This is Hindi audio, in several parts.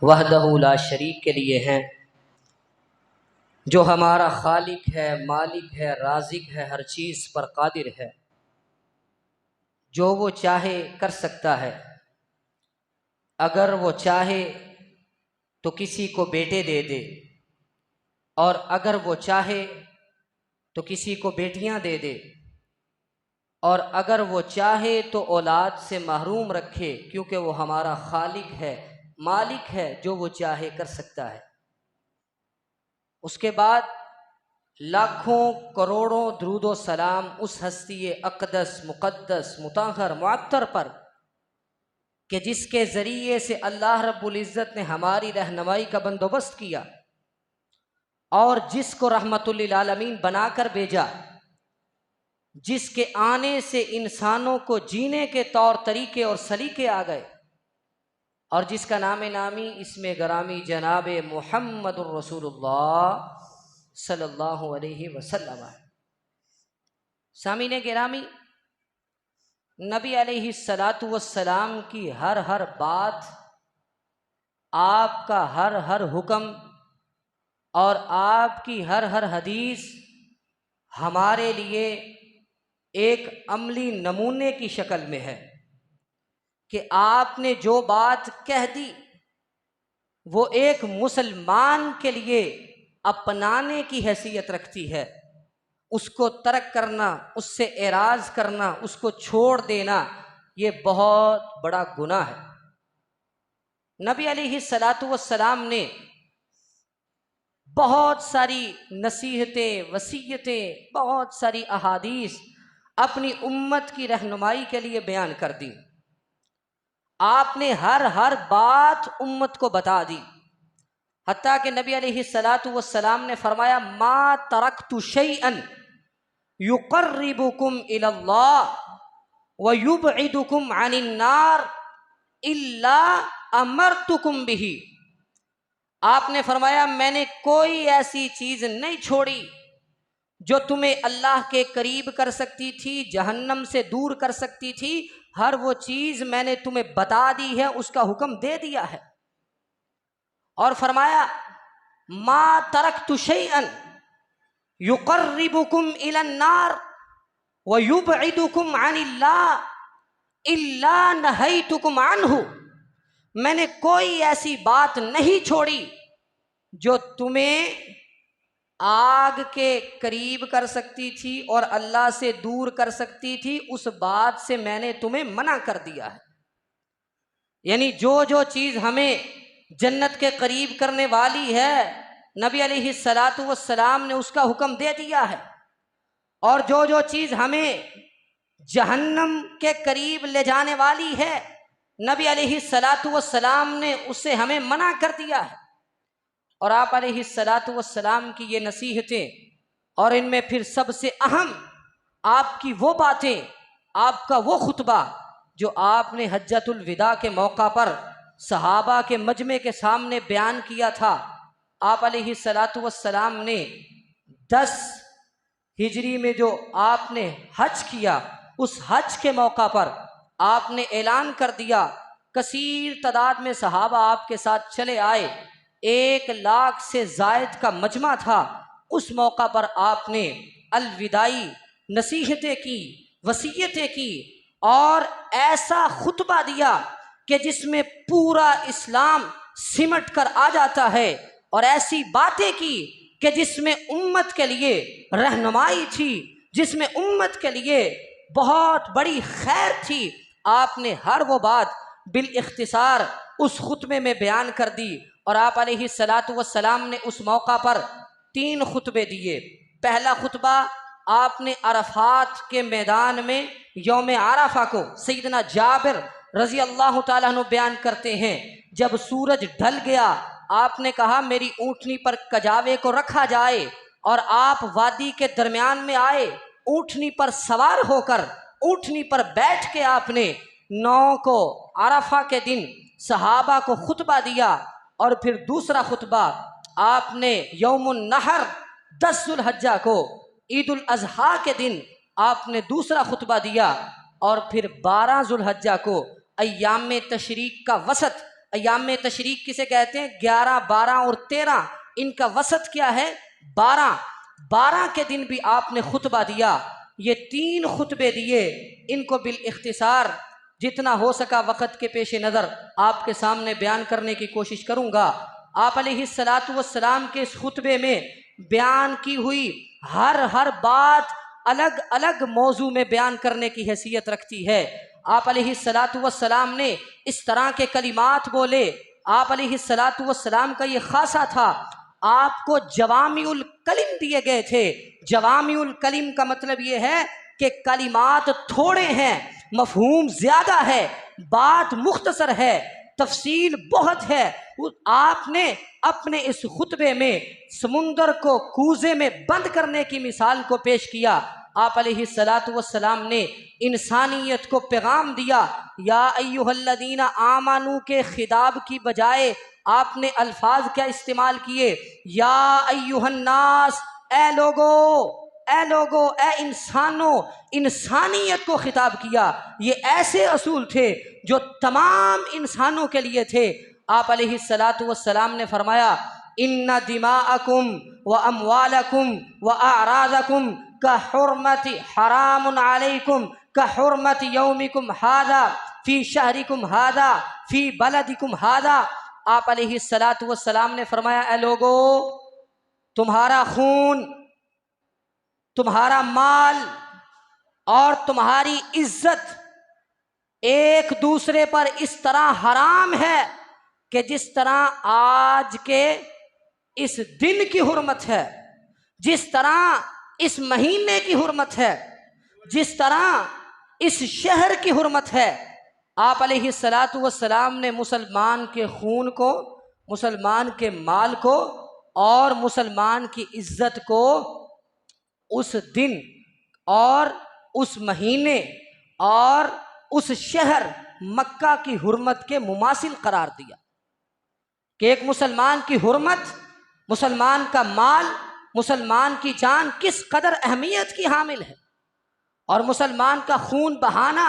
वहदहू ला शरीक के लिए हैं, जो हमारा खालिक है, मालिक है, राज़िक है, हर चीज़ पर कादिर है, जो वो चाहे कर सकता है। अगर वो चाहे तो किसी को बेटे दे दे, और अगर वो चाहे तो किसी को बेटियां दे दे, और अगर वो चाहे तो औलाद से महरूम रखे, क्योंकि वो हमारा खालिक है, मालिक है, जो वो चाहे कर सकता है। उसके बाद लाखों करोड़ों दुरूद सलाम उस हस्ती अक़दस मुक़द्दस मुताहर मुअत्तर पर कि जिसके ज़रिए से अल्लाह रब्बुल इज़्ज़त ने हमारी रहनुमाई का बंदोबस्त किया और जिसको रहमतुल लिल आलमीन बनाकर भेजा, जिसके आने से इंसानों को जीने के तौर तरीके और सलीके आ गए, और जिसका नाम नामी इसमें गरामी जनाब मुहम्मदुर रसूलुल्लाह सल्लल्लाहु अलैहि वसल्लम है। सामीने गिरामी, नबी अलैहि सलातु वस्सलाम की हर बात, आपका हर हुक्म और आपकी हर हदीस हमारे लिए एक अमली नमूने की शक्ल में है कि आपने जो बात कह दी वो एक मुसलमान के लिए अपनाने की हैसियत रखती है। उसको तर्क करना, उससे एराज करना, उसको छोड़ देना, ये बहुत बड़ा गुनाह है। नबी अलैहि सलातु वस्सलाम ने बहुत सारी नसीहतें, वसीयतें, बहुत सारी अहादीस अपनी उम्मत की रहनुमाई के लिए बयान कर दी। आपने हर बात उम्मत को बता दी, हत्ता कि नबी अलैहि सलातु वस्सलाम ने फरमाया, मा तरक्तु शैअन युक़र्रिबुकुम इलल्लाह व युबइदुकुम अनिन नार इल्ला अमरतुकुम बिही। आपने फरमाया, मैंने कोई ऐसी चीज नहीं छोड़ी जो तुम्हें अल्लाह के करीब कर सकती थी, जहन्नम से दूर कर सकती थी। हर वो चीज मैंने तुम्हें बता दी है, उसका हुक्म दे दिया है। और फरमाया, मा तरक्तु शैअन युक़र्रिबुकुम इलन नार व युबइदुकुम अनिल्लाह इल्ला नहैतुकुम अन्हु। मैंने कोई ऐसी बात नहीं छोड़ी जो तुम्हें आग के करीब कर सकती थी और अल्लाह से दूर कर सकती थी, उस बात से मैंने तुम्हें मना कर दिया है। यानी जो चीज़ हमें जन्नत के करीब करने वाली है, नबी अलैहि सलातु वस्सलाम ने उसका हुक्म दे दिया है, और जो चीज़ हमें जहन्नम के करीब ले जाने वाली है, नबी अलैहि सलातु वस्सलाम ने उससे हमें मना कर दिया है। और आप अलैहि सलातु वस्सलाम की ये नसीहतें, और इनमें फिर सबसे अहम आपकी वो बातें, आपका वो खुतबा जो आपने हज्जतुल विदा के मौका पर सहाबा के मजमे के सामने बयान किया था। आप अलैहि सलातु वस्सलाम ने 10 हिजरी में जो आपने हज किया, उस हज के मौका पर आपने ऐलान कर दिया, कसीर तादाद में सहाबा आपके साथ चले आए, 1 लाख से जायद का मजमा था। उस मौका पर आपने अलविदाई नसीहतें की, वसीयतें की, और ऐसा खुतबा दिया कि जिसमें पूरा इस्लाम सिमट कर आ जाता है, और ऐसी बातें की कि जिसमें उम्मत के लिए रहनुमाई थी, जिसमें उम्मत के लिए बहुत बड़ी खैर थी। आपने हर वो बात बिल इख्तिसार उस खुतबे में बयान कर दी। और आप अलैहि सलातु वस्सलाम ने उस मौका पर 3 खुतबे दिए। पहला खुतबा आपने अरफात के मैदान में यौम आरफा को, सैयदना जाबिर रजी अल्लाह ताला अन्हु बयान करते हैं, जब सूरज ढल गया, आपने कहा मेरी ऊँटनी पर कजावे को रखा जाए, और आप वादी के दरमियान में आए, ऊँटनी पर सवार होकर ऊँटनी पर बैठ के आपने 9 को अरफा के दिन सहाबा को खुतबा दिया। और फिर दूसरा खुतबा आपने यौमुन नहर 10 जुल्हज्जा को, ईदुल अज़हा के दिन आपने दूसरा खुतबा दिया। और फिर 12 जुल्हज्जा को, अय्याम तशरीक का वसत, अय्याम तशरीक किसे कहते हैं? 11, 12 और 13, इनका वसत क्या है? 12। 12 के दिन भी आपने खुतबा दिया। ये 3 खुतबे दिए, इनको बिल इख्तिसार जितना हो सका वक़्त के पेश नज़र आपके सामने बयान करने की कोशिश करूँगा। आप अलैहिस्सलातु वस्सलाम के इस खुतबे में बयान की हुई हर बात अलग अलग मौजू में बयान करने की हैसियत रखती है। आप अलैहिस्सलातु वस्सलाम ने इस तरह के कलिमात बोले। आप अलैहिस्सलातु वस्सलाम का ये खासा था, आपको जवामिउल कलिम दिए गए थे। जवामिउल कलिम का मतलब ये है कि कलिमात थोड़े हैं, मफहूम ज़्यादा है, बात मुख्तसर है, तफसील बहुत है। आपने अपने इस खुतबे में समुंदर को कूजे में बंद करने की मिसाल को पेश किया। आप अलैहिस्सलातु वस्सलाम ने इंसानियत को पैगाम दिया। या अय्युहल्लज़ीना आमानू के खिताब की बजाय आपने अल्फाज क्या इस्तेमाल किए? या अय्युहन्नास, ए लोगो, ए लोगो, ए इंसानों, इंसानियत को खिताब किया। ये ऐसे असूल थे जो तमाम इंसानों के लिए थे। आप अलैहिस्सलातु वस्सलाम ने फरमाया, इन्ना दिमाअकुम व अमवालकुम व अराज़कुम का हुर्मति हरामुन अलैकुम का हुर्मति यौमिकुम हादा फी शहरिकुम हादा फी बलदिकुम हादा। आप अलैहिस्सलातु वस्सलाम ने फरमाया, ए लोगो, तुम्हारा खून, तुम्हारा माल और तुम्हारी इज्जत एक दूसरे पर इस तरह हराम है कि जिस तरह आज के इस दिन की हुर्मत है, जिस तरह इस महीने की हुर्मत है, जिस तरह इस शहर की हुर्मत है। आप अलैहिस्सलातु वस्सलाम ने मुसलमान के खून को, मुसलमान के माल को और मुसलमान की इज्जत को उस दिन और उस महीने और उस शहर मक्का की हुर्मत के मुमासिल करार दिया कि एक मुसलमान की हुर्मत, मुसलमान का माल, मुसलमान की जान किस कदर अहमियत की हामिल है और मुसलमान का खून बहाना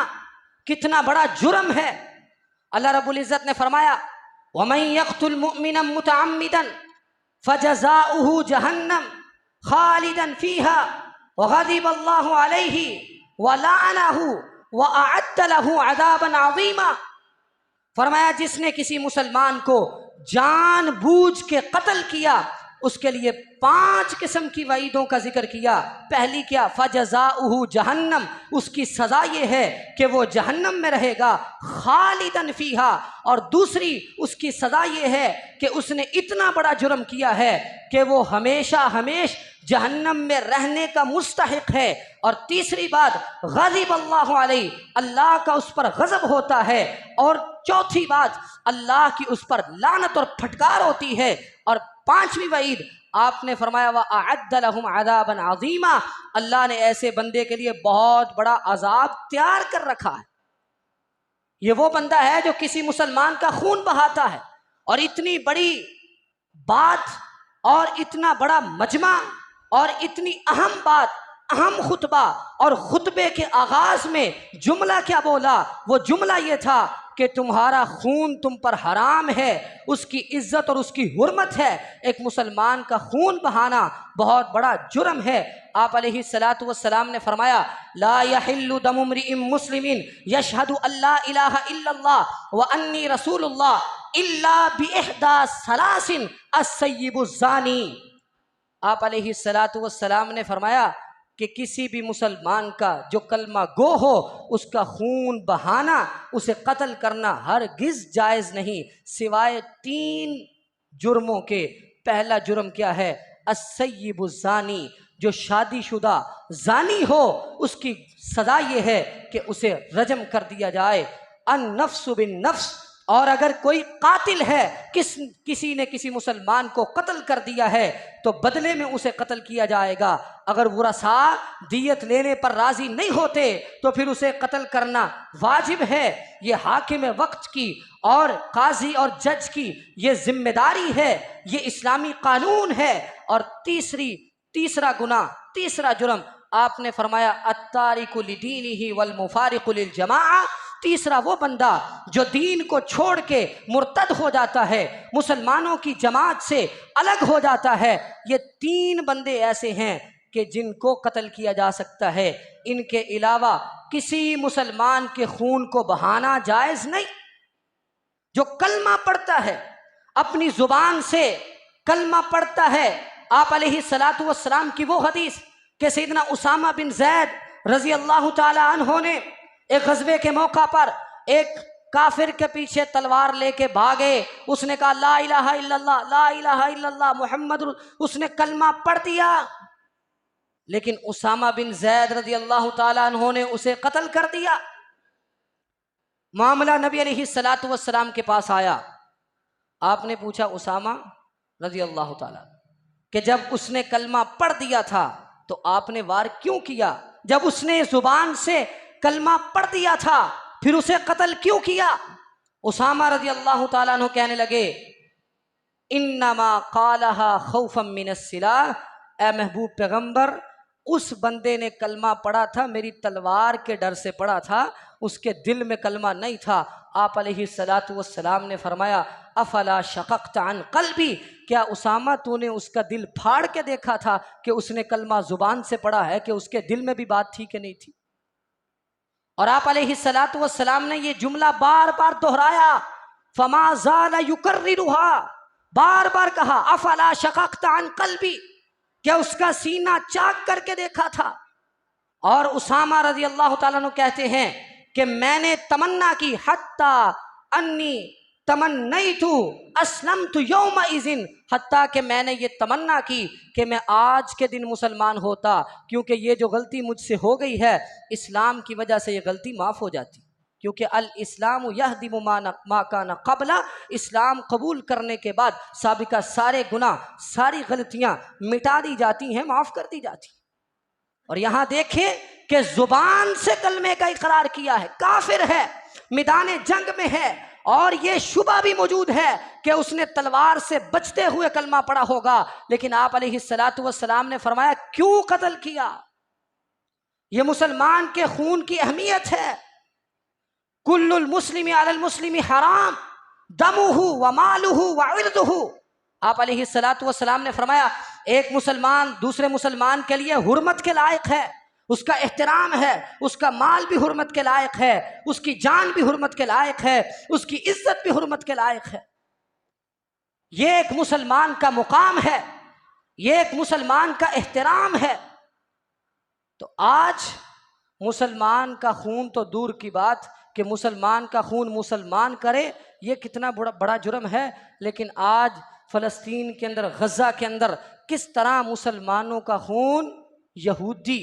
कितना बड़ा जुर्म है। अल्लाह रब्बुल इज़्ज़त ने फरमाया, वमन यक़्तुल मुअमिनन मुतअम्मिदन फजज़ाउहु जहन्नम खालिदन फीहा व ग़ज़िबल्लाहु अलैहि व लअनहु व अअद्द लहु अज़ाबन अज़ीमा। फरमाया, जिसने किसी मुसलमान को जानबूझ के कत्ल किया उसके लिए 5 किस्म की वईदों का जिक्र किया। पहली क्या? फजज़ाउहु जहन्नम, उसकी सज़ा ये है कि वो जहन्नम में रहेगा, खालिदन फीहा, और दूसरी उसकी सज़ा ये है कि उसने इतना बड़ा जुर्म किया है कि वो हमेशा हमेश जहन्नम में रहने का मुस्तहिक है। और तीसरी बात, ग़ज़िबल्लाहु अलैहि, अल्लाह का उस पर गज़ब होता है। और चौथी बात, अल्लाह की उस पर लानत और फटकार होती है। और 5वीं वईद आपने फरमाया, व अअद्द लहुम अज़ाबन अज़ीमा, अल्लाह ने ऐसे बंदे के लिए बहुत बड़ा अजाब तैयार कर रखा है। ये वो बंदा है जो किसी मुसलमान का खून बहाता है। और इतनी बड़ी बात और इतना बड़ा मजमा और इतनी अहम बात, अहम खुतबा, और खुतबे के आगाज में जुमला क्या बोला? वो जुमला ये था कि तुम्हारा खून तुम पर हराम है, उसकी इज्जत और उसकी हुर्मत है। एक मुसलमान का खून बहाना बहुत बड़ा जुर्म है। आप अलैहिस्सलातु वस्सलाम ने फरमाया, ला यहिल्लु दमु इम्रिइन मुस्लिमिन यशहदु अल्ला इलाहा इल्लल्लाह व अन्नी रसूलुल्लाह इल्ला बिइहदा सलासिन अस्सय्यिबुज़्ज़ानी। आप अलैहिस्सलातु वस्सलाम ने फरमाया कि किसी भी मुसलमान का जो कलमा गो हो, उसका खून बहाना, उसे कत्ल करना हरगिज़ जायज़ नहीं, सिवाय 3 जुर्मों के। पहला जुर्म क्या है? अस्सय्यिबुज़्ज़ानी, जो शादीशुदा जानी हो उसकी सज़ा ये है कि उसे रजम कर दिया जाए। अन नफ्सु बिन नफ्स, और अगर कोई कातिल है, किसी ने किसी मुसलमान को कत्ल कर दिया है तो बदले में उसे कत्ल किया जाएगा। अगर वुरसा दियत लेने पर राजी नहीं होते तो फिर उसे कत्ल करना वाजिब है। ये हाकिम वक्त की और काजी और जज की ये जिम्मेदारी है, ये इस्लामी कानून है। और तीसरा गुनाह, तीसरा जुर्म आपने फरमाया, अत्तारिकु लिदीनिही वल मुफारिकु लिल जमाआ तीसरा वो बंदा जो दीन को छोड़ के मुर्तद हो जाता है, मुसलमानों की जमात से अलग हो जाता है। ये 3 बंदे ऐसे हैं कि जिनको कत्ल किया जा सकता है। इनके अलावा किसी मुसलमान के खून को बहाना जायज़ नहीं। जो कलमा पढ़ता है, अपनी जुबान से कलमा पढ़ता है, आप अलैहिस्सलातु वस्सलाम की वो हदीस कि सैयदना उसामा बिन ज़ैद रज़ी अल्लाह ताला अन्हो ने एक गज़वे के मौका पर एक काफिर के पीछे तलवार लेके भागे। उसने कहा ला इलाहा इल्लल्लाह, ला इलाहा इल्लल्लाह मुहम्मद, उसने कलमा पढ़ दिया। लेकिन उसामा बिन ज़ैद रज़ी अल्लाह ताला अन्हो ने उसे कत्ल कर दिया। मामला नबी अलैहिस्सलातु वस्सलाम के पास आया। आपने पूछा उसामा रज़ी अल्लाह ताला कि जब उसने कलमा पढ़ दिया था तो आपने वार क्यों किया? जब उसने जुबान से कलमा पढ़ दिया था फिर उसे कत्ल क्यों किया? उसामा रज़ी अल्लाह ताला अन्हु कहने लगे इन्नमा क़ालहा खौफम मिनस्सिलाह, ए महबूब पैगंबर, उस बंदे ने कलमा पढ़ा था मेरी तलवार के डर से पढ़ा था, उसके दिल में कलमा नहीं था। आप अलैहिस्सलातु वस्सलाम ने फरमाया अफला शक़क़त अन क़ल्बी, क्या उसामा तूने उसका दिल फाड़ के देखा था कि उसने कलमा जुबान से पढ़ा है कि उसके दिल में भी बात थी कि नहीं थी? और आप अलैहिस्सलातु वस्सलाम ने ये जुमला बार बार दोहराया, फमा ज़ाला युकर्रिरुहा, बार बार कहा अफला शक़क़त अन क़ल्बी, क्या उसका सीना चाक करके देखा था? और उसामा रज़ी अल्लाह ताला अन्हु कहते हैं कि मैंने तमन्ना की हत्ता अन्नी तमन्नैतु अस्लमतु यौमा इज़िन, हत्ता कि मैंने ये तमन्ना की कि मैं आज के दिन मुसलमान होता, क्योंकि ये जो गलती मुझसे हो गई है इस्लाम की वजह से ये गलती माफ़ हो जाती, क्योंकि अल इस्लाम यहदिमु मा काना क़ब्ला, इस्लाम कबूल करने के बाद साबिका सारे गुनाह, सारी गलतियाँ मिटा दी जाती हैं, माफ़ कर दी जाती। और यहाँ देखें कि जुबान से कलमे का इकरार किया है, काफिर है, मैदान जंग में है, और ये शुबा भी मौजूद है कि उसने तलवार से बचते हुए कलमा पढ़ा होगा। लेकिन आप अलैहिस्सलातु वस्सलाम ने फरमाया क्यों कत्ल किया? ये मुसलमान के खून की अहमियत है। कुल्लुल मुस्लिमी अलल मुस्लिमी हराम दमुहु व मालुहु व इर्दुहु, आप अलैहिस्सलातु वस्सलाम ने फरमाया एक मुसलमान दूसरे मुसलमान के लिए हुर्मत के लायक है, उसका एहतराम है, उसका माल भी हुर्मत के लायक है, उसकी जान भी हुर्मत के लायक है, उसकी इज्जत भी हुर्मत के लायक है। ये एक मुसलमान का मुकाम है, ये एक मुसलमान का एहतराम है। तो आज मुसलमान का खून तो दूर की बात कि मुसलमान का खून मुसलमान करे, ये कितना बड़ा जुर्म है। लेकिन आज फ़लस्तीन के अंदर, गज़ा के अंदर किस तरह मुसलमानों का खून, यहूदी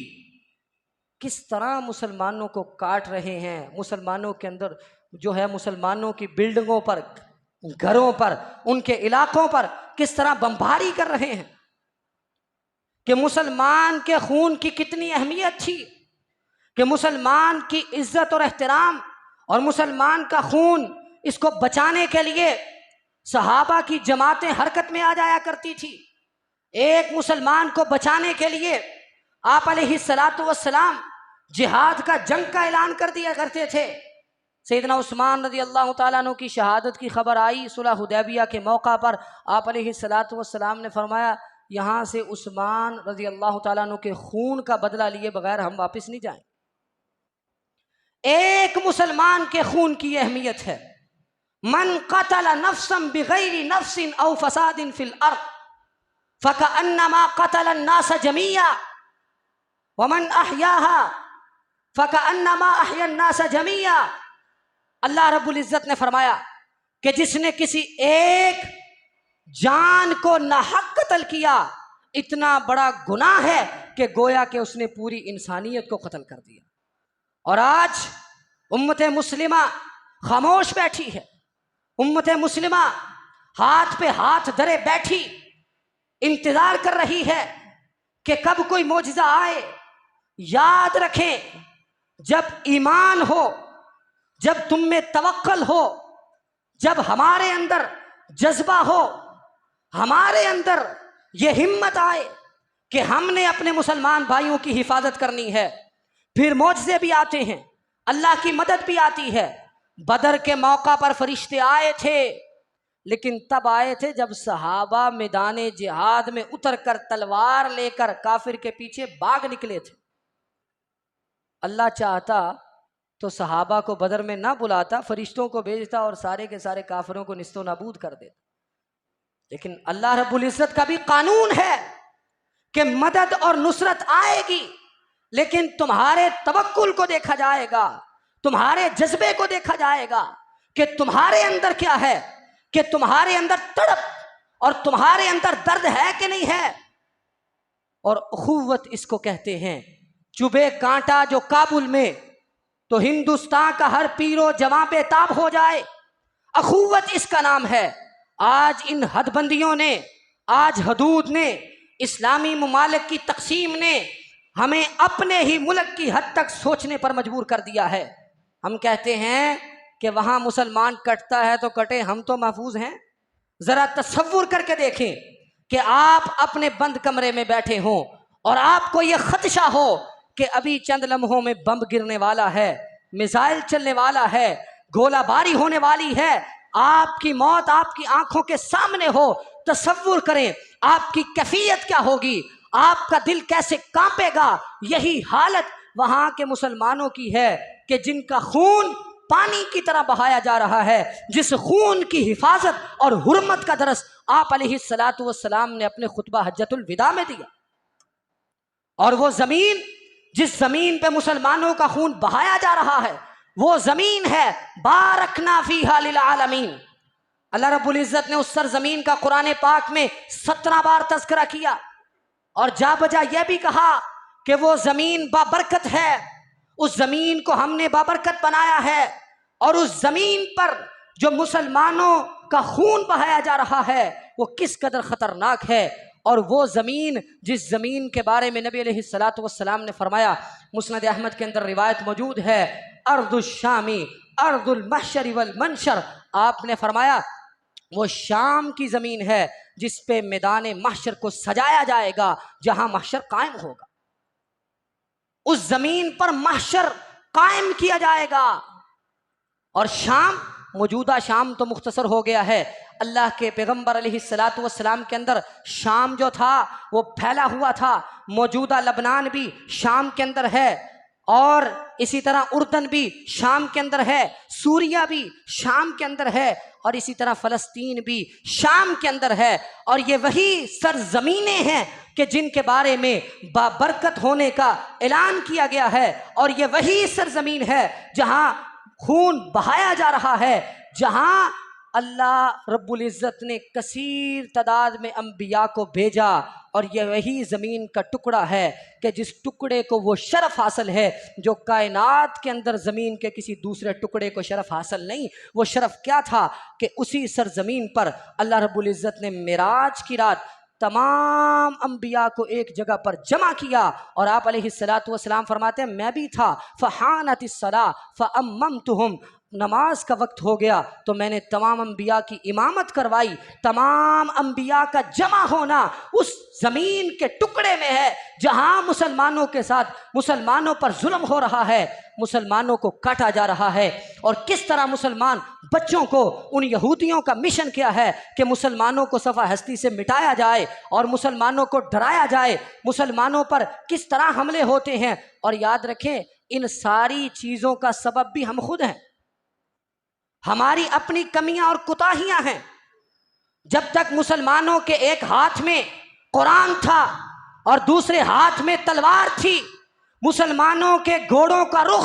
किस तरह मुसलमानों को काट रहे हैं, मुसलमानों के अंदर जो है मुसलमानों की बिल्डिंगों पर, घरों पर, उनके इलाकों पर किस तरह बमबारी कर रहे हैं, कि मुसलमान के खून की कितनी अहमियत थी, कि मुसलमान की इज्जत और एहतराम और मुसलमान का खून, इसको बचाने के लिए सहाबा की जमातें हरकत में आ जाया करती थी। एक मुसलमान को बचाने के लिए आप अलैहिस्सलातु वस्सलाम जिहाद का, जंग का ऐलान कर दिया करते थे। सैयदना उस्मान रज़ी अल्लाह ताला अन्हु की शहादत की खबर आई सुलह हुदैबिया के मौका पर, आप अलैहिस्सलातु वस्सलाम ने फरमाया यहाँ से उस्मान रज़ी अल्लाह ताला अन्हु के खून का बदला लिए बगैर हम वापस नहीं जाएं। एक मुसलमान के खून की अहमियत है। मन क़तल नफ्सन बिग़ैरि नफ्सिन औ फ़सादिन फ़िल अर्ज़ फ़कअन्नमा क़तल अन्नास जमीआ व मन अहयाहा फ़कअन्नमा अहया अन्नास जमीआ। अल्लाह रब्बुल इज़्ज़त ने फरमाया कि जिसने किसी एक जान को नाहक कत्ल किया, इतना बड़ा गुनाह है कि गोया कि उसने पूरी इंसानियत को कत्ल कर दिया। और आज उम्मत मुस्लिमा खामोश बैठी है, उम्मत मुस्लिमा हाथ पे हाथ धरे बैठी इंतजार कर रही है कि कब कोई मौजिज़ा आए। याद रखें, जब ईमान हो, जब तुम में तवक्कल हो, जब हमारे अंदर जज्बा हो, हमारे अंदर ये हिम्मत आए कि हमने अपने मुसलमान भाइयों की हिफाजत करनी है, फिर मौजिज़े भी आते हैं, अल्लाह की मदद भी आती है। बदर के मौका पर फरिश्ते आए थे, लेकिन तब आए थे जब सहाबा मैदान जिहाद में उतरकर तलवार लेकर काफिर के पीछे भाग निकले थे। अल्लाह चाहता तो सहाबा को बदर में ना बुलाता, फरिश्तों को भेजता और सारे के सारे काफिरों को निस्तो नाबूद कर देता। लेकिन अल्लाह रब्बुल इज्जत का भी कानून है कि मदद और नुसरत आएगी, लेकिन तुम्हारे तवक्कुल को देखा जाएगा, तुम्हारे जज्बे को देखा जाएगा कि तुम्हारे अंदर क्या है, कि तुम्हारे अंदर तड़प और तुम्हारे अंदर दर्द है कि नहीं है। और अखुव्वत इसको कहते हैं। चुभे कांटा जो काबुल में तो हिंदुस्तान का हर पीरो जवां बेताब हो जाए, अखुव्वत इसका नाम है। आज इन हदबंदियों ने, आज हदूद ने, इस्लामी मुमालिक की तकसीम ने हमें अपने ही मुल्क की हद तक सोचने पर मजबूर कर दिया है। हम कहते हैं कि वहां मुसलमान कटता है तो कटे, हम तो महफूज हैं। जरा तसव्वुर करके देखें कि आप अपने बंद कमरे में बैठे हों और आपको यह खदशा हो कि अभी चंद लम्हों में बम गिरने वाला है, मिसाइल चलने वाला है, गोलाबारी होने वाली है, आपकी मौत आपकी आंखों के सामने हो। तसव्वुर करें आपकी कैफियत क्या होगी, आपका दिल कैसे कांपेगा। यही हालत वहां के मुसलमानों की है कि जिनका खून पानी की तरह बहाया जा रहा है, जिस खून की हिफाजत और हुर्मत का दरस आप अलैहिस्सलातु वस्सलाम ने अपने खुतबा हज्जतुल विदा में दिया। और वो जमीन, जिस जमीन पे मुसलमानों का खून बहाया जा रहा है, वो जमीन है बारकना फीहा लिल आलमीन। अल्लाह रब्बुल इज्जत ने उस सरजमीन का कुरान पाक में 17 बार तज़किरा किया और जा बजा यह भी कहा कि वो जमीन बाबरकत है, उस जमीन को हमने बाबरकत बनाया है। और उस जमीन पर जो मुसलमानों का खून बहाया जा रहा है वो किस कदर खतरनाक है। और वो ज़मीन, जिस ज़मीन के बारे में नबी अलैहिस्सलातु वस्सलाम ने फरमाया, मुस्नद अहमद के अंदर रिवायत मौजूद है, अर्दुश शामी अर्दुल महशर वल मंशर। आपने फरमाया वो शाम की ज़मीन है जिस पे मैदान महशर को सजाया जाएगा, जहां महशर कायम होगा। उस ज़मीन पर महशर कायम किया जाएगा। और शाम, मौजूदा शाम तो मुख्तसर हो गया है। अल्लाह के पैगंबर अलैहिस्सलातु वस्सलाम के अंदर शाम जो था वो फैला हुआ था। मौजूदा लबनान भी शाम के अंदर है, और इसी तरह उर्दन भी शाम के अंदर है, सूरिया भी शाम के अंदर है, और इसी तरह फ़लस्तीन भी शाम के अंदर है। और ये वही सरजमीनें हैं कि जिनके बारे में बाबरकत होने का ऐलान किया गया है। और ये वही सरजमीन है जहां खून बहाया जा रहा है, जहां अल्लाह रब्बुल इज़्ज़त ने कसीर तादाद में अंबिया को भेजा। और यह वही ज़मीन का टुकड़ा है कि जिस टुकड़े को वो शरफ़ हासिल है जो कायनात के अंदर ज़मीन के किसी दूसरे टुकड़े को शरफ़ हासिल नहीं। वो शरफ़ क्या था कि उसी सरजमीन पर अल्लाह रब्बुल इज़्ज़त ने मिराज की रात तमाम अंबिया को एक जगह पर जमा किया। और आप अलैहिस्सलातु वस्सलाम फरमाते हैं, मैं भी था, फ़हानतिस्सला फ़अम्ममतुहुम, नमाज का वक्त हो गया तो मैंने तमाम अंबिया की इमामत करवाई। तमाम अंबिया का जमा होना उस ज़मीन के टुकड़े में है जहां मुसलमानों के साथ, मुसलमानों पर जुल्म हो रहा है, मुसलमानों को काटा जा रहा है। और किस तरह मुसलमान बच्चों को, उन यहूदियों का मिशन क्या है कि मुसलमानों को सफ़ा हस्ती से मिटाया जाए और मुसलमानों को डराया जाए, मुसलमानों पर किस तरह हमले होते हैं। और याद रखें, इन सारी चीज़ों का सबब भी हम खुद हैं, हमारी अपनी कमियां और कुताहियां हैं। जब तक मुसलमानों के एक हाथ में कुरान था और दूसरे हाथ में तलवार थी, मुसलमानों के घोड़ों का रुख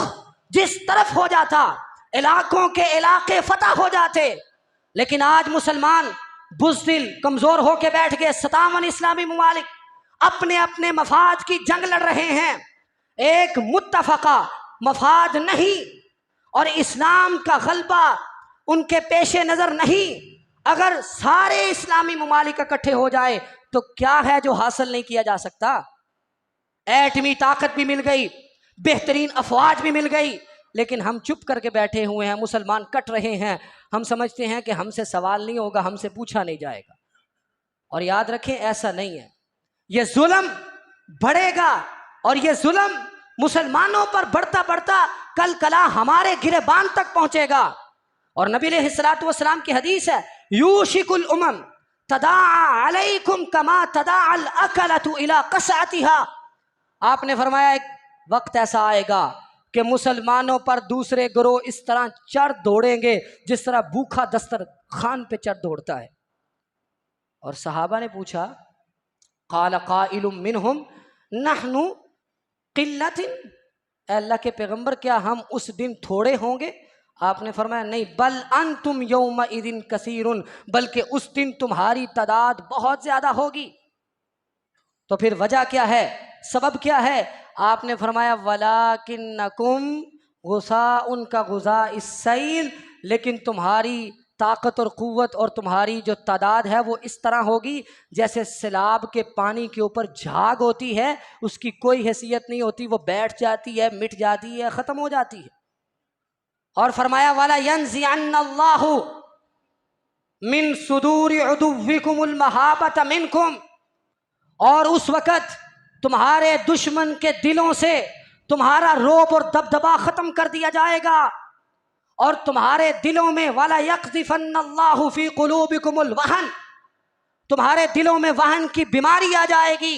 जिस तरफ हो जाता, इलाकों के इलाके फतह हो जाते। लेकिन आज मुसलमान बुज़दिल, कमजोर होकर बैठ गए। 57 इस्लामी मुमालिक अपने अपने मफाद की जंग लड़ रहे हैं, एक मुत्तफका मफाद नहीं। और इस्लाम का गलबा उनके पेशे नजर नहीं। अगर सारे इस्लामी मुमालिक इकट्ठे हो जाए तो क्या है जो हासिल नहीं किया जा सकता। एटमी ताकत भी मिल गई, बेहतरीन अफवाज भी मिल गई, लेकिन हम चुप करके बैठे हुए हैं, मुसलमान कट रहे हैं। हम समझते हैं कि हमसे सवाल नहीं होगा, हमसे पूछा नहीं जाएगा। और याद रखें, ऐसा नहीं है। यह जुल्म बढ़ेगा और यह जुल्म मुसलमानों पर बढ़ता बढ़ता कल कला हमारे गिरेबान तक पहुंचेगा। और नबी अलैहिस्सलातु वस्सलाम की हदीस है, यूशिकुल उमम तदा अलैकुम कमा तदा अल अकलतु इला कसअतिहा। आपने फरमाया एक वक्त ऐसा आएगा कि मुसलमानों पर दूसरे गिरोह इस तरह चढ़ दौड़ेंगे जिस तरह भूखा दस्तरखान पे चढ़ दौड़ता है। और सहाबा ने पूछा, क़ाल क़ाइलुम मिनहुम नहनु क़िल्लतिन, अल्लाह के पैगंबर क्या हम उस दिन थोड़े होंगे? आपने फरमाया नहीं, बल अंतुम यौमइदिन कसीरुन, बल्कि उस दिन तुम्हारी तादाद बहुत ज्यादा होगी। तो फिर वजह क्या है, सबब क्या है? आपने फरमाया वलाकिन्नकुम गुसाउन का गुज़ा इस्सैल, लेकिन तुम्हारी ताकत और क़ुव्वत और तुम्हारी जो तादाद है वो इस तरह होगी जैसे सैलाब के पानी के ऊपर झाग होती है, उसकी कोई हैसियत नहीं होती, वो बैठ जाती है, मिट जाती है, ख़त्म हो जाती है। और फरमाया वाला यंज़िअन्नल्लाहु मिन सुदूरि उदुव्विकुमुल महाबत मिनकुम, और उस वक़्त तुम्हारे दुश्मन के दिलों से तुम्हारा रोब और दबदबा ख़त्म कर दिया जाएगा, और तुम्हारे दिलों में वाला यक़ज़िफ़न्नल्लाहु फ़ी क़ुलूबिकुमुल वहन, तुम्हारे दिलों में वहन की बीमारी आ जाएगी।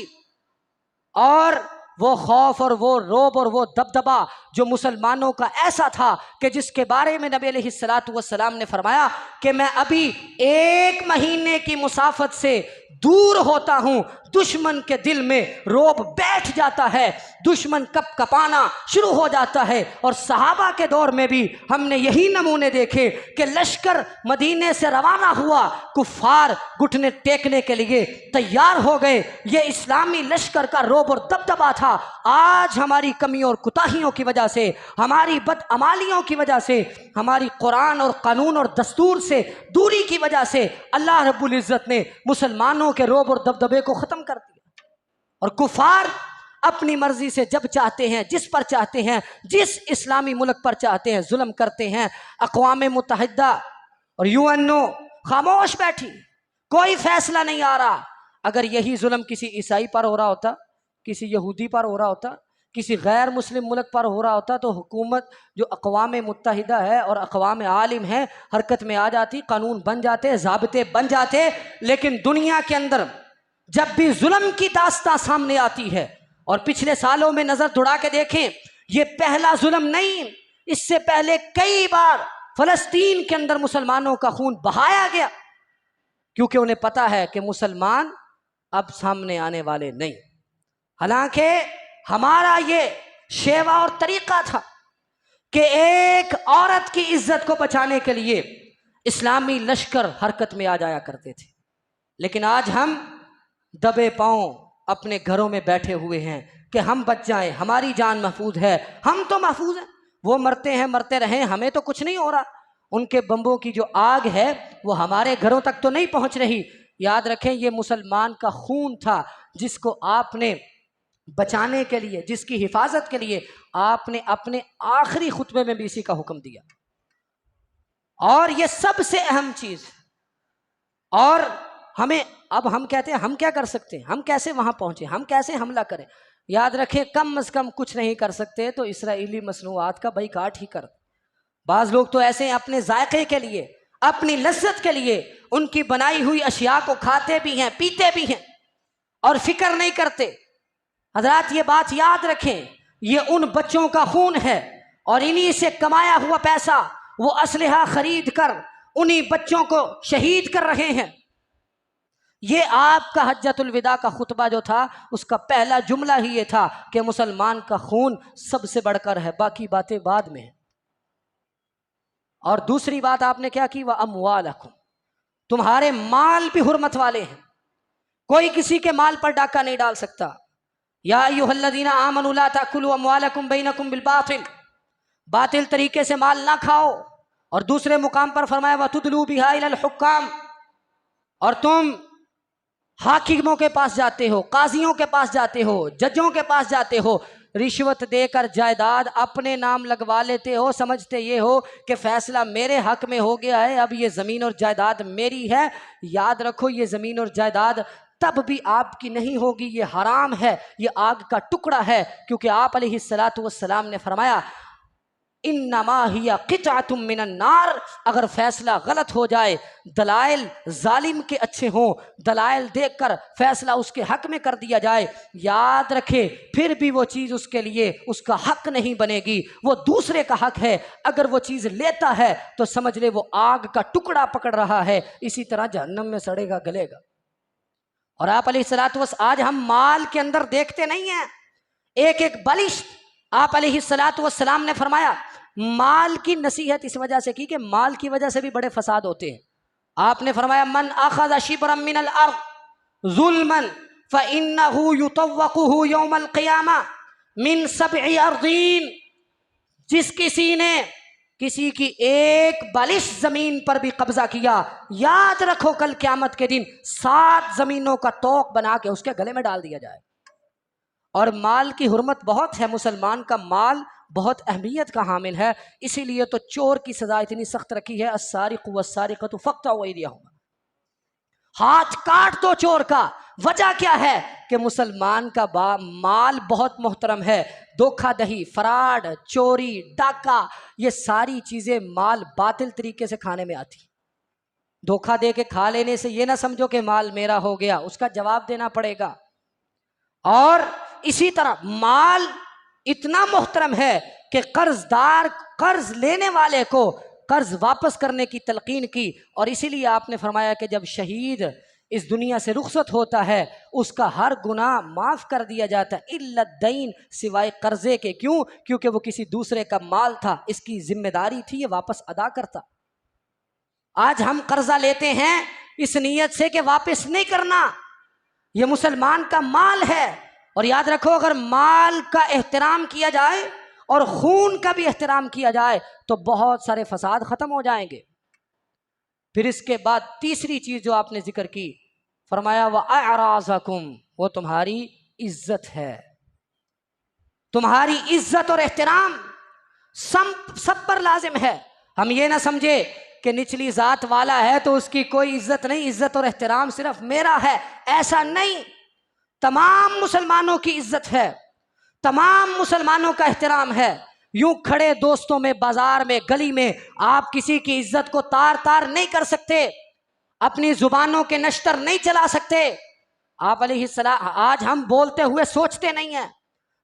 और वो खौफ और वो रोब और वो दबदबा जो मुसलमानों का ऐसा था कि जिसके बारे में नबी अलैहिस्सलातु वस्सलाम ने फरमाया कि मैं अभी 1 महीने की मुसाफत से दूर होता हूं, दुश्मन के दिल में रोब बैठ जाता है, दुश्मन कप कपाना शुरू हो जाता है। और सहाबा के दौर में भी हमने यही नमूने देखे कि लश्कर मदीने से रवाना हुआ, कुफ्फार घुटने टेकने के लिए तैयार हो गए। ये इस्लामी लश्कर का रोब और दबदबा था। आज हमारी कमियों और कुताहियों की वजह से, हमारी बदअमालियों की वजह से, हमारी कुरान और कानून और दस्तूर से दूरी की वजह से अल्लाह रब्बुल इज़्ज़त ने मुसलमानों के रोब और दबदबे को ख़त्म कर दिया। और कुफार अपनी मर्जी से जब चाहते हैं, जिस पर चाहते हैं, जिस इस्लामी मुल्क पर चाहते हैं जुल्म करते हैं। अक़वाम मुत्तहिदा और यूएनओ खामोश बैठी, कोई फैसला नहीं आ रहा। अगर यही जुल्म किसी ईसाई पर हो रहा होता, किसी यहूदी पर हो रहा होता, किसी गैर मुस्लिम मुल्क पर हो रहा होता, तो हुकूमत जो अक़वाम मुत्तहिदा है और अक़वाम आलिम है हरकत में आ जाती, कानून बन जाते, ज़ाबिते बन जाते। लेकिन दुनिया के अंदर जब भी जुल्म की दास्तां सामने आती है, और पिछले सालों में नजर दौड़ा के देखें, ये पहला जुल्म नहीं, इससे पहले कई बार फलस्तीन के अंदर मुसलमानों का खून बहाया गया, क्योंकि उन्हें पता है कि मुसलमान अब सामने आने वाले नहीं। हालांकि हमारा ये शेवा और तरीका था कि एक औरत की इज्जत को बचाने के लिए इस्लामी लश्कर हरकत में आ जाया करते थे। लेकिन आज हम दबे पांव अपने घरों में बैठे हुए हैं कि हम बच जाएं, हमारी जान महफूज है, हम तो महफूज हैं, वो मरते हैं मरते रहें, हमें तो कुछ नहीं हो रहा। उनके बम्बों की जो आग है वो हमारे घरों तक तो नहीं पहुंच रही। याद रखें, ये मुसलमान का खून था जिसको आपने बचाने के लिए, जिसकी हिफाजत के लिए आपने अपने आखिरी खुतबे में भी इसी का हुक्म दिया। और ये सबसे अहम चीज, और हमें अब हम कहते हैं हम क्या कर सकते हैं, हम कैसे वहां पहुंचे, हम कैसे हमला करें। याद रखें, कम अज कम कुछ नहीं कर सकते तो इसराइली मसनूआत का बाइकाट ही कर। बाज लोग तो ऐसे अपने जायके के लिए, अपनी लज्जत के लिए उनकी बनाई हुई अशिया को खाते भी हैं, पीते भी हैं और फिक्र नहीं करते। हजरात ये बात याद रखें, ये उन बच्चों का खून है और इन्हीं से कमाया हुआ पैसा वो असलहा खरीद कर उन्हीं बच्चों को शहीद कर रहे हैं। ये आपका हज्जतुल विदा का खुतबा जो था, उसका पहला जुमला ही ये था कि मुसलमान का खून सबसे बढ़कर है, बाकी बातें बाद में है। और दूसरी बात आपने क्या की, वह अम्वालकुम, तुम्हारे माल भी हुर्मत वाले हैं, कोई किसी के माल पर डाका नहीं डाल सकता। या अय्युहल्लज़ीना आमनू ला ताकुलू अम्वालकुम बैनकुम बिल बातिल, बातिल तरीके से माल ना खाओ। और दूसरे मुकाम पर फरमाया वतुदलू बिहा इलल हुक्काम, और तुम हाकिमों के पास जाते हो, काजियों के पास जाते हो, जजों के पास जाते हो, रिश्वत देकर जायदाद अपने नाम लगवा लेते हो, समझते ये हो कि फैसला मेरे हक में हो गया है, अब ये ज़मीन और जायदाद मेरी है। याद रखो, ये ज़मीन और जायदाद तब भी आपकी नहीं होगी, ये हराम है, ये आग का टुकड़ा है। क्योंकि आप अलैहिस्सलातु वस्सलाम ने फरमाया इन्नमा हिया क़ित्अतुम मिनन नार। अगर फैसला गलत हो जाए, दलाइल जालिम के अच्छे हों, दलाइल देखकर फैसला उसके हक में कर दिया जाए, याद रखे फिर भी वो चीज़ उसके लिए उसका हक नहीं बनेगी, वो दूसरे का हक है। अगर वो चीज़ लेता है तो समझ ले वो आग का टुकड़ा पकड़ रहा है, इसी तरह जहन्नम में सड़ेगा गलेगा। और आप अलैहिस्सलातु वस्सलाम, आज हम माल के अंदर देखते नहीं हैं एक एक बलिश। आप अलैहिस्सलातु वस्सलाम ने फरमाया, माल की नसीहत इस वजह से की कि माल की वजह से भी बड़े फसाद होते हैं। आपने फरमाया, मन अखज़ शिब्रम मिनल अर्ज़ ज़ुल्मन फ़इन्नहु युतव्वक़ुहु यौमल क़ियामा मिन सब'i अर्ज़ीन। जिस किसी ने किसी की एक बालिश जमीन पर भी कब्जा किया, याद रखो कल क़यामत के दिन 7 जमीनों का तोक बना के उसके गले में डाल दिया जाए। और माल की हुर्मत बहुत है, मुसलमान का माल बहुत अहमियत का हामिल है। इसीलिए तो चोर की सजा इतनी सख्त रखी है, अस्सारिक़ु वस्सारिक़तु फ़क़्तउ अयदियहुमा, हाथ काट दो चोर का। वजह क्या है कि मुसलमान का माल बहुत मोहतरम है। धोखाधड़ी, फराड, चोरी, डाका, ये सारी चीजें माल बातिल तरीके से खाने में आती। धोखा दे के खा लेने से ये ना समझो कि माल मेरा हो गया, उसका जवाब देना पड़ेगा। और इसी तरह माल इतना मोहतरम है कि कर्जदार कर्ज लेने वाले को कर्ज वापस करने की तलकीन की। और इसीलिए आपने फरमाया कि जब शहीद इस दुनिया से रुखसत होता है उसका हर गुनाह माफ़ कर दिया जाता है, इल्ला दैन, सिवाय कर्जे के। क्यों? क्योंकि वो किसी दूसरे का माल था, इसकी जिम्मेदारी थी, ये वापस अदा करता। आज हम कर्जा लेते हैं इस नीयत से कि वापस नहीं करना, ये मुसलमान का माल है। और याद रखो, अगर माल का एहतराम किया जाए और खून का भी एहतराम किया जाए तो बहुत सारे फसाद ख़त्म हो जाएंगे। फिर इसके बाद तीसरी चीज़ जो आपने जिक्र की, फरमाया व अराज़कुम, वो तुम्हारी इज्जत है। तुम्हारी इज्जत और एहतराम सब पर लाजिम है। हम ये ना समझे कि निचली ज़ात वाला है तो उसकी कोई इज्जत नहीं, इज्जत और एहतराम सिर्फ मेरा है, ऐसा नहीं। तमाम मुसलमानों की इज्जत है, तमाम मुसलमानों का एहतराम है। यूं खड़े दोस्तों में, बाजार में, गली में आप किसी की इज्जत को तार तार नहीं कर सकते, अपनी जुबानों के नश्तर नहीं चला सकते। आप अलैहिस्सलाम, आज हम बोलते हुए सोचते नहीं हैं,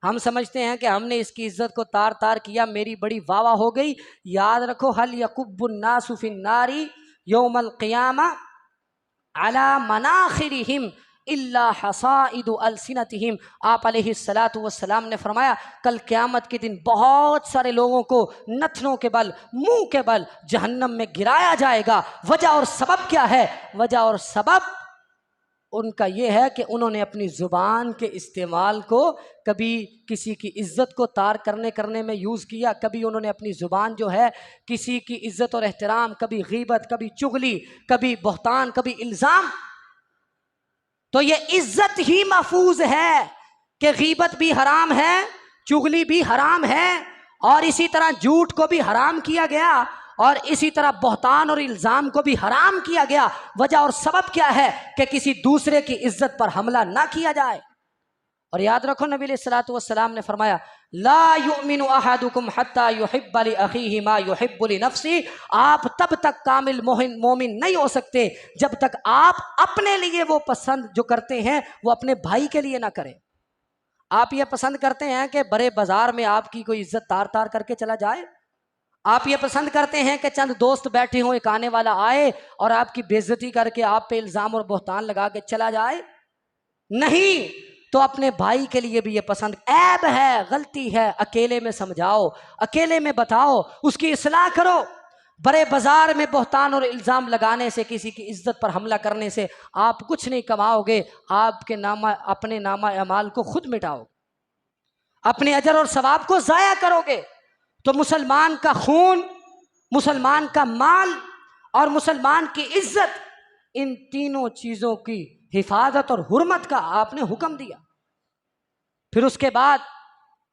हम समझते हैं कि हमने इसकी इज्जत को तार तार किया, मेरी बड़ी वाह हो गई। याद रखो, हल यकुब्बुन नासु फिन्नारी यौमल क़ियामा अला मनाखिरिहिम इल्ला हसाइदु अलसिनतिहिम। आप अलैहिस्सलातु वस्सलाम ने फरमाया, कल क़यामत के दिन बहुत सारे लोगों को नथनों के बल, मुंह के बल जहन्नम में गिराया जाएगा। वजह और सबब क्या है? वजह और सबब उनका यह है कि उन्होंने अपनी ज़ुबान के इस्तेमाल को कभी किसी की इज़्ज़त को तार करने में यूज़ किया, कभी उन्होंने अपनी ज़ुबान जो है किसी की इज़्ज़त और एहतराम, कभी गीबत, कभी चुगली, कभी बहतान, कभी इल्ज़ाम। तो ये इज्जत ही महफूज है कि गीबत भी हराम है, चुगली भी हराम है, और इसी तरह झूठ को भी हराम किया गया, और इसी तरह बहतान और इल्ज़ाम को भी हराम किया गया। वजह और सबब क्या है कि किसी दूसरे की इज्जत पर हमला ना किया जाए। और याद रखो, नबी अलैहिस्सलातु वस्सलाम ने फरमाया, ला युमिनु अहदुकुम हत्ता युहिब्बा लि अखीहि मा युहिब्बु लि नफ्सी। आप तब तक कामिल मोमिन नहीं हो सकते जब तक आप अपने लिए वो पसंद जो करते हैं वो अपने भाई के लिए ना करें। आप ये पसंद करते हैं कि बड़े बाजार में आपकी कोई इज्जत तार तार करके चला जाए? आप ये पसंद करते हैं कि चंद दोस्त बैठे हों, एक आने वाला आए और आपकी बेइज्जती करके आप पे इल्ज़ाम और बहतान लगा के चला जाए? नहीं। तो अपने भाई के लिए भी ये पसंद, ऐब है, गलती है, अकेले में समझाओ, अकेले में बताओ, उसकी इस्लाह करो। बड़े बाजार में बहतान और इल्ज़ाम लगाने से, किसी की इज्जत पर हमला करने से आप कुछ नहीं कमाओगे, आपके अपने नामा अमाल को खुद मिटाओगे, अपने अजर और सवाब को ज़ाया करोगे। तो मुसलमान का खून, मुसलमान का माल और मुसलमान की इज्जत, इन तीनों चीज़ों की हिफाजत और हुर्मत का आपने हुक्म दिया। फिर उसके बाद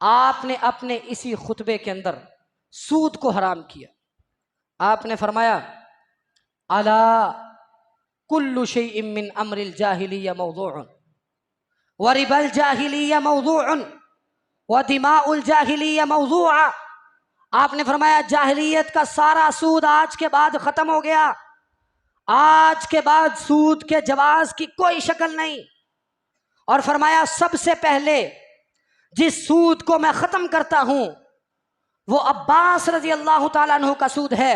आपने अपने इसी खुतबे के अंदर सूद को हराम किया। आपने फरमाया, अला कुल्लु शैइन मिन अम्रिल जाहिलिया मौज़ूउन व रिबल जाहिलिया मौज़ूउन व दिमाउल जाहिलिया मौज़ूआ। आपने फरमाया जाहिलियत का सारा सूद आज के बाद खत्म हो गया, आज के बाद सूद के जवाज की कोई शक्ल नहीं। और फरमाया सबसे पहले जिस सूद को मैं खत्म करता हूं वो अब्बास रजी अल्लाह ताला अन्हु का सूद है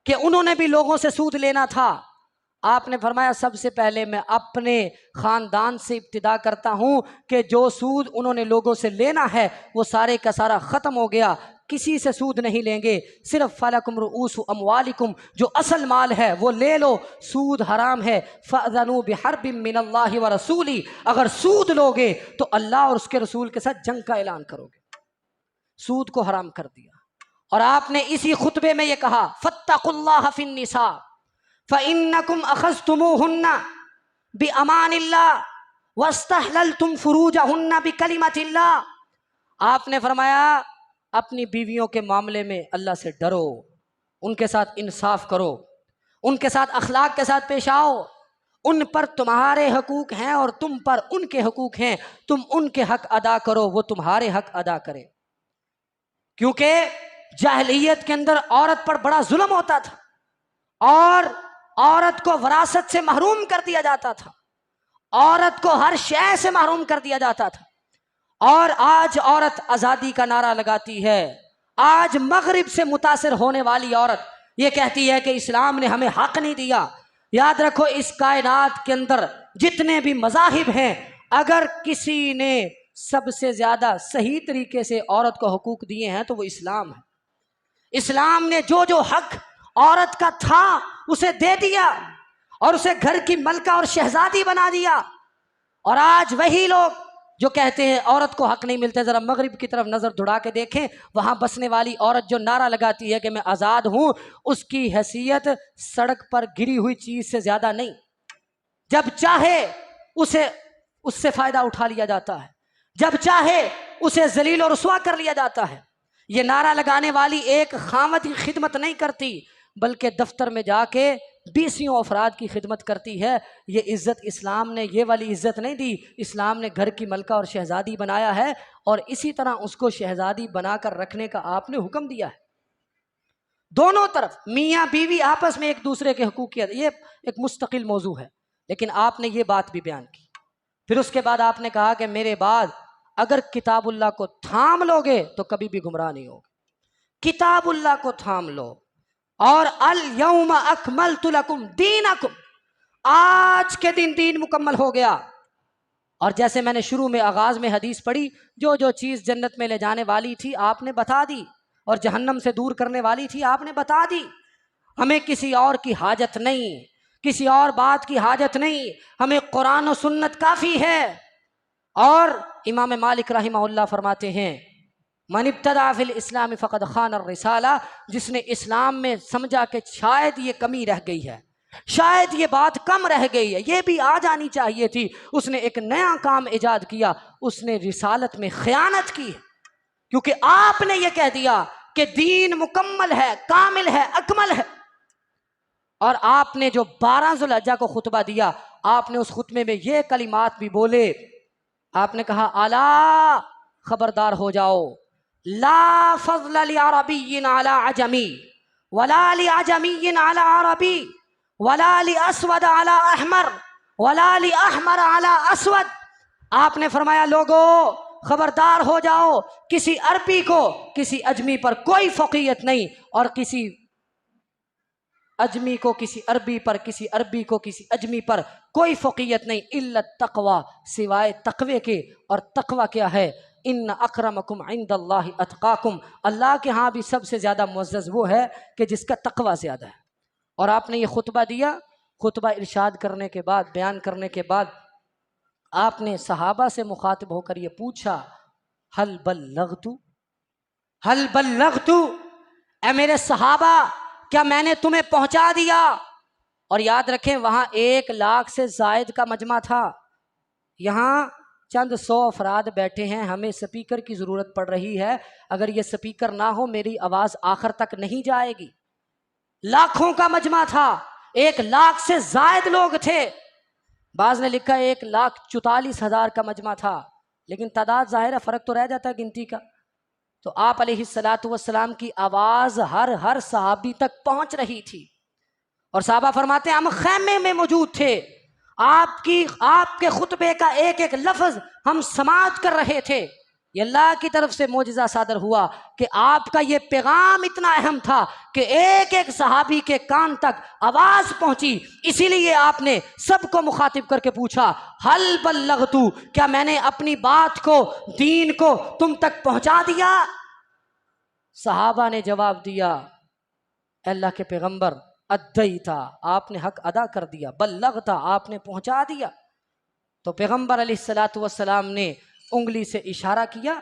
कि उन्होंने भी लोगों से सूद लेना था। आपने फरमाया सबसे पहले मैं अपने ख़ानदान से इब्तिदा करता हूँ कि जो सूद उन्होंने लोगों से लेना है वो सारे का सारा ख़त्म हो गया, किसी से सूद नहीं लेंगे, सिर्फ फलकुम रुऊसु अमवालिकुम, जो असल माल है वो ले लो, सूद हराम है। फ़अज़नु बिहर्बिम मिनल्लाहि व रसूली, अगर सूद लोगे तो अल्लाह और उसके रसूल के साथ जंग का ऐलान करोगे। सूद को हराम कर दिया। और आपने इसी खुतबे में ये कहा फत्तकुल्लाह फिन्निसा फ़इन्नकुम अख़ज़्तुमूहुन्ना बिअमानिल्लाह वस्तहलल्तुम फ़ुरूजहुन्ना बिकलिमतिल्लाह। आपने फरमाया अपनी बीवियों के मामले में अल्लाह से डरो, उनके साथ इंसाफ करो, उनके साथ अखलाक के साथ पेश आओ, उन पर तुम्हारे हकूक हैं और तुम पर उनके हकूक हैं, तुम उनके हक अदा करो, वो तुम्हारे हक अदा करें। क्योंकि जाहिलियत के अंदर औरत पर बड़ा जुल्म होता था और औरत को विरासत से महरूम कर दिया जाता था, औरत को हर शय से महरूम कर दिया जाता था। और आज औरत आज़ादी का नारा लगाती है। आज मगरिब से मुतासिर होने वाली औरत ये कहती है कि इस्लाम ने हमें हक नहीं दिया। याद रखो इस कायनात के अंदर जितने भी मज़ाहिब हैं, अगर किसी ने सबसे ज़्यादा सही तरीके से औरत को हकूक दिए हैं तो वो इस्लाम है। इस्लाम ने जो जो हक औरत का था उसे दे दिया और उसे घर की मलका और शहजादी बना दिया। और आज वही लोग जो कहते हैं औरत को हक नहीं मिलते, ज़रा मगरिब की तरफ नज़र दौड़ा के देखें, वहाँ बसने वाली औरत जो नारा लगाती है कि मैं आज़ाद हूँ, उसकी हैसियत सड़क पर गिरी हुई चीज़ से ज़्यादा नहीं। जब चाहे उसे उससे फ़ायदा उठा लिया जाता है, जब चाहे उसे जलील और रुसवा कर लिया जाता है। ये नारा लगाने वाली एक खामद की खिदमत नहीं करती, बल्कि दफ्तर में जाके 20 अफराद की खिदमत करती है। ये इज़्ज़त इस्लाम ने ये वाली इज़्ज़त नहीं दी, इस्लाम ने घर की मलका और शहजादी बनाया है और इसी तरह उसको शहजादी बनाकर रखने का आपने हुक्म दिया है। दोनों तरफ मियाँ बीवी आपस में एक दूसरे के हकूक़ किया, ये एक मुस्तकिल मौजू है, लेकिन आपने ये बात भी बयान की। फिर उसके बाद आपने कहा कि मेरे बाद अगर किताबुल्लाह को थाम लोगे तो कभी भी गुमराह नहीं होगे। किताबुल्लाह को थाम लो और अल यौमा अकमलतु लकुम दीनकुम, आज के दिन दीन मुकम्मल हो गया। और जैसे मैंने शुरू में आगाज में हदीस पढ़ी, जो जो चीज़ जन्नत में ले जाने वाली थी आपने बता दी और जहन्नम से दूर करने वाली थी आपने बता दी। हमें किसी और की हाजत नहीं, किसी और बात की हाजत नहीं, हमें कुरान और सुन्नत काफ़ी है। और इमाम मालिक रहिमहुल्लाह फरमाते हैं मन इब्तदा फिल इस्लाम फ़क़द खान रिसाला, जिसने इस्लाम में समझा कि शायद ये कमी रह गई है, शायद ये बात कम रह गई है, ये भी आ जानी चाहिए थी, उसने एक नया काम ईजाद किया, उसने रिसालत में खयानत की। क्योंकि आपने ये कह दिया कि दीन मुकम्मल है, कामिल है, अकमल है। और आपने जो 12 ज़ुल्हिज्जा को खुतबा दिया, आपने उस खुतबे में ये कलिमात भी बोले। आपने कहा अला, खबरदार हो जाओ, ला फज़्ल लि अरबिय्यिन अला अजमी वला लि अजमिय्यिन अला अरबी वला लि अस्वद अला अहमर वला लि अहमर अला अस्वद। आपने फरमाया लोगो खबरदार हो जाओ, किसी अरबी को किसी अजमी पर कोई फ़क़ीयत नहीं और किसी अजमी को किसी अरबी पर, किसी अरबी को किसी अजमी पर कोई फ़क़ीयत नहीं, इल्ला तक़वा, सिवाय तक़वे के। और तक़वा क्या है? इन्न अक्रमकुम इंदल्लाहि अतक़ाकुम, अल्लाह के यहाँ भी सबसे ज़्यादा मुअज़्ज़ज़ वो है कि जिसका तक़वा ज़्यादा है। और आपने ये खुतबा दिया, खुतबा इरशाद करने के बाद, बयान करने के बाद आपने सहाबा से मुखातिब होकर ये पूछा हल बल्लग़तु, हल बल्लग़तु, ए मेरे सहाबा क्या मैंने तुम्हें पहुंचा दिया? और याद रखें वहां 1 लाख से जायद का मजमा था, यहाँ चंद 100 अफराद बैठे हैं, हमें स्पीकर की ज़रूरत पड़ रही है। अगर ये स्पीकर ना हो मेरी आवाज़ आखिर तक नहीं जाएगी। लाखों का मजमा था, 1 लाख से जायद लोग थे। बाज़ ने लिखा 1,44,000 का मजमा था, लेकिन तादाद ज़ाहिर है फ़र्क तो रह जाता है गिनती का। तो आप अलैहिस्सलातु वस्सलाम की आवाज़ हर सहाबी तक पहुंच रही थी। और साहबा फरमाते हैं हम खैमे में मौजूद थे, आपके खुतबे का एक एक लफ्ज हम समाअत कर रहे थे। ये अल्लाह की तरफ से मोजिज़ा सादर हुआ कि आपका ये पैगाम इतना अहम था कि एक एक सहाबी के कान तक आवाज़ पहुंची। इसीलिए आपने सबको मुखातिब करके पूछा, हल बल्लगतु, क्या मैंने अपनी बात को, दीन को तुम तक पहुंचा दिया? सहाबा ने जवाब दिया, अल्लाह के पैगंबर, अद्दई था, आपने हक अदा कर दिया, बल्लग था, आपने पहुंचा दिया। तो पैगंबर अलैहिस्सलातु वस्सलाम ने उंगली से इशारा किया,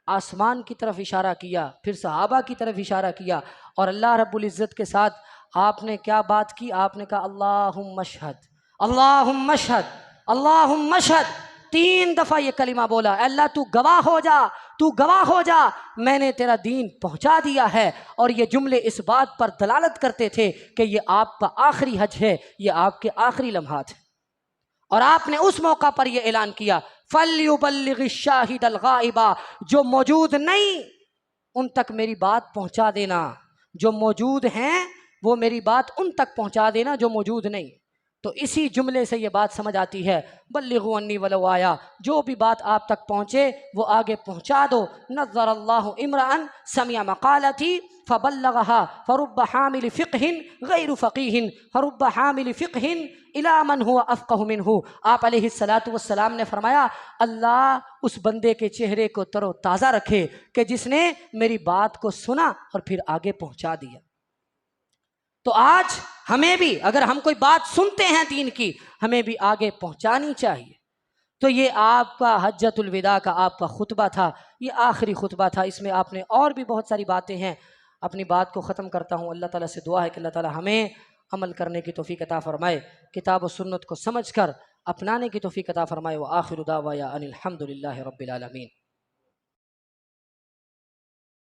आसमान की तरफ इशारा किया, फिर सहाबा की तरफ इशारा किया, और अल्लाह रब्बुल इज़्ज़त के साथ आपने क्या बात की? आपने कहा अल्लाहुम्मा अशहद, अल्लाहुम्मा अशहद, अल्लाहुम्मा अशहद। 3 दफ़ा ये कलिमा बोला, अल्लाह तू गवाह हो जा, तू गवाह हो जा, मैंने तेरा दीन पहुंचा दिया है। और ये जुमले इस बात पर दलालत करते थे कि ये आपका आखिरी हज है, ये आपके आखिरी लम्हात है। और आपने उस मौका पर यह ऐलान किया, फल्युबल्लिग शाहिद अल गाइबा, जो मौजूद नहीं उन तक मेरी बात पहुंचा देना, जो मौजूद हैं वो मेरी बात उन तक पहुंचा देना जो मौजूद नहीं। तो इसी जुमले से ये बात समझ आती है, बल्लिगु अन्नी वलो आया, जो भी बात आप तक पहुँचे वो आगे पहुँचा दो। नज़्ज़रल्लाहु इम्रान समिया मक़ालती फ़बल्लगहा फ़रुब्ब हामिल फ़िक़्हिन गैरु फ़क़ीहिन फ़रुब्ब हामिल फ़िक़्हिन इला मन हुवा अफ़क़हु मिन्हु। आप अलैहिस्सलातु वस्सलाम ने फरमाया, अल्लाह उस बंदे के चेहरे को तरोताज़ा रखे कि जिसने मेरी बात को सुना और फिर आगे पहुँचा दिया। तो आज हमें भी, अगर हम कोई बात सुनते हैं दीन की, हमें भी आगे पहुंचानी चाहिए। तो ये आपका हज्जतुल विदा का आपका खुतबा था, ये आखिरी खुतबा था। इसमें आपने और भी बहुत सारी बातें हैं। अपनी बात को ख़त्म करता हूँ। अल्लाह ताला से दुआ है कि अल्लाह ताला हमें अमल करने की तौफीक अता फ़रमाए, किताब और सुन्नत को समझ कर अपनाने की तौफीक अता फ़रमाए। व आखिरु दावाया अनिल हम्दुलिल्लाहि रब्बिल आलमीन।